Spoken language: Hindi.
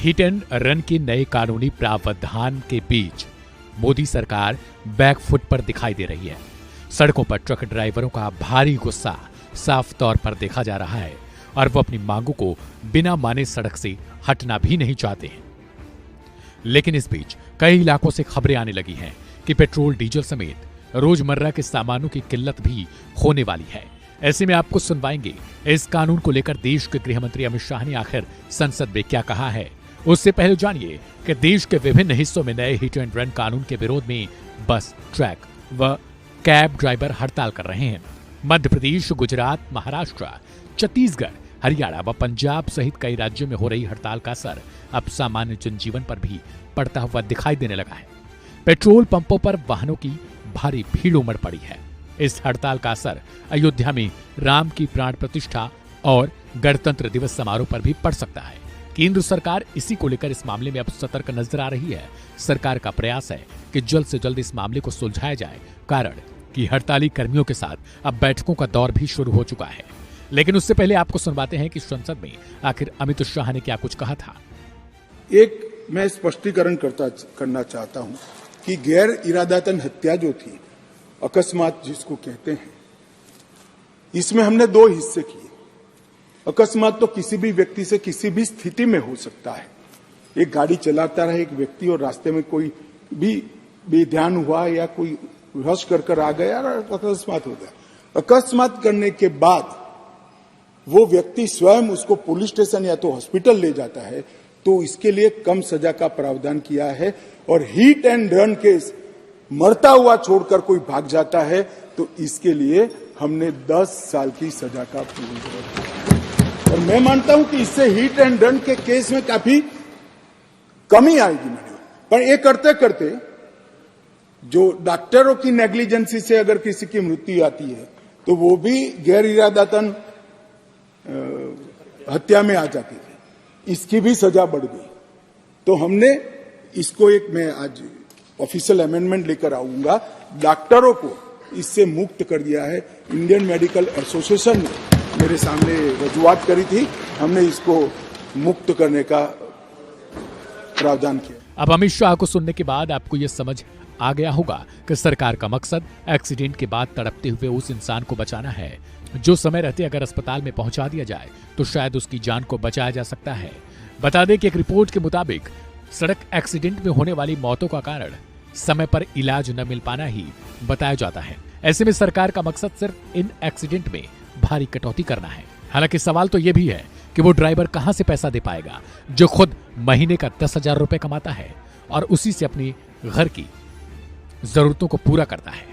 हिट एंड रन के नए कानूनी प्रावधान के बीच मोदी सरकार बैकफुट पर दिखाई दे रही है। सड़कों पर ट्रक ड्राइवरों का भारी गुस्सा साफ तौर पर देखा जा रहा है और वो अपनी मांगों को बिना माने सड़क से हटना भी नहीं चाहते हैं। लेकिन इस बीच कई इलाकों से खबरें आने लगी हैं कि पेट्रोल डीजल समेत रोजमर्रा के सामानों की किल्लत भी होने वाली है। ऐसे में आपको सुनवाएंगे इस कानून को लेकर देश के गृह मंत्री अमित शाह ने आखिर संसद में क्या कहा है। उससे पहले जानिए कि देश के विभिन्न हिस्सों में नए हिट एंड रन कानून के विरोध में बस, ट्रक व कैब ड्राइवर हड़ताल कर रहे हैं। मध्य प्रदेश, गुजरात, महाराष्ट्र, छत्तीसगढ़, हरियाणा व पंजाब सहित कई राज्यों में हो रही हड़ताल का असर अब सामान्य जनजीवन पर भी पड़ता हुआ दिखाई देने लगा है। पेट्रोल पंपों पर वाहनों की भारी भीड़ उमड़ पड़ी है। इस हड़ताल का असर अयोध्या में राम की प्राण प्रतिष्ठा और गणतंत्र दिवस समारोह पर भी पड़ सकता है। केंद्र सरकार इसी को लेकर इस मामले में अब सतर्क नजर आ रही है। सरकार का प्रयास है कि जल्द से जल्द इस मामले को सुलझाया जाए, कारण कि हड़ताली कर्मियों के साथ अब बैठकों का दौर भी शुरू हो चुका है। लेकिन उससे पहले आपको सुनवाते हैं कि संसद में आखिर अमित शाह ने क्या कुछ कहा था। एक मैं स्पष्टीकरण करना चाहता हूं कि गैर इरादतन हत्या जो थी, अकस्मात जिसको कहते हैं, इसमें हमने दो हिस्से किए। अकस्मात तो किसी भी व्यक्ति से किसी भी स्थिति में हो सकता है। एक गाड़ी चलाता रहे एक व्यक्ति और रास्ते में कोई भी बेध्यान हुआ या कोई रश कर आ गया और अकस्मात हो गया। अकस्मात करने के बाद वो व्यक्ति स्वयं उसको पुलिस स्टेशन या तो हॉस्पिटल ले जाता है, तो इसके लिए कम सजा का प्रावधान किया है। और हिट एंड रन केस मरता हुआ छोड़कर कोई भाग जाता है तो इसके लिए हमने 10 साल की सजा का प्रावधान किया। और मैं मानता हूं कि इससे हिट एंड रन के केस में काफी कमी आएगी। पर ये करते करते जो डॉक्टरों की नेग्लिजेंसी से अगर किसी की मृत्यु आती है तो वो भी गैर इरादतन हत्या में आ जाती है, इसकी भी सजा बढ़ गई। तो हमने इसको मैं आज ऑफिशियल अमेंडमेंट लेकर आऊंगा, डॉक्टरों को इससे मुक्त कर दिया है। इंडियन मेडिकल एसोसिएशन ने मेरे सामने रजूआत करी थी, हमने इसको मुक्त करने का प्रावधान किया। अब अमित शाह को सुनने के बाद आपको यह समझ आ गया होगा कि सरकार का मकसद एक्सीडेंट के बाद तड़पते हुए उस इंसान को बचाना है जो समय रहते अगर अस्पताल में पहुंचा दिया जाए तो शायद उसकी जान को बचाया जा सकता है। बता दें कि एक रिपोर्ट के मुताबिक सड़क एक्सीडेंट में होने वाली मौतों का कारण समय पर इलाज न मिल पाना ही बताया जाता है। ऐसे में सरकार का मकसद सिर्फ इन एक्सीडेंट में भारी कटौती करना है। हालांकि सवाल तो यह भी है कि वो ड्राइवर कहां से पैसा दे पाएगा जो खुद महीने का 10,000 रुपए कमाता है और उसी से अपनी घर की जरूरतों को पूरा करता है।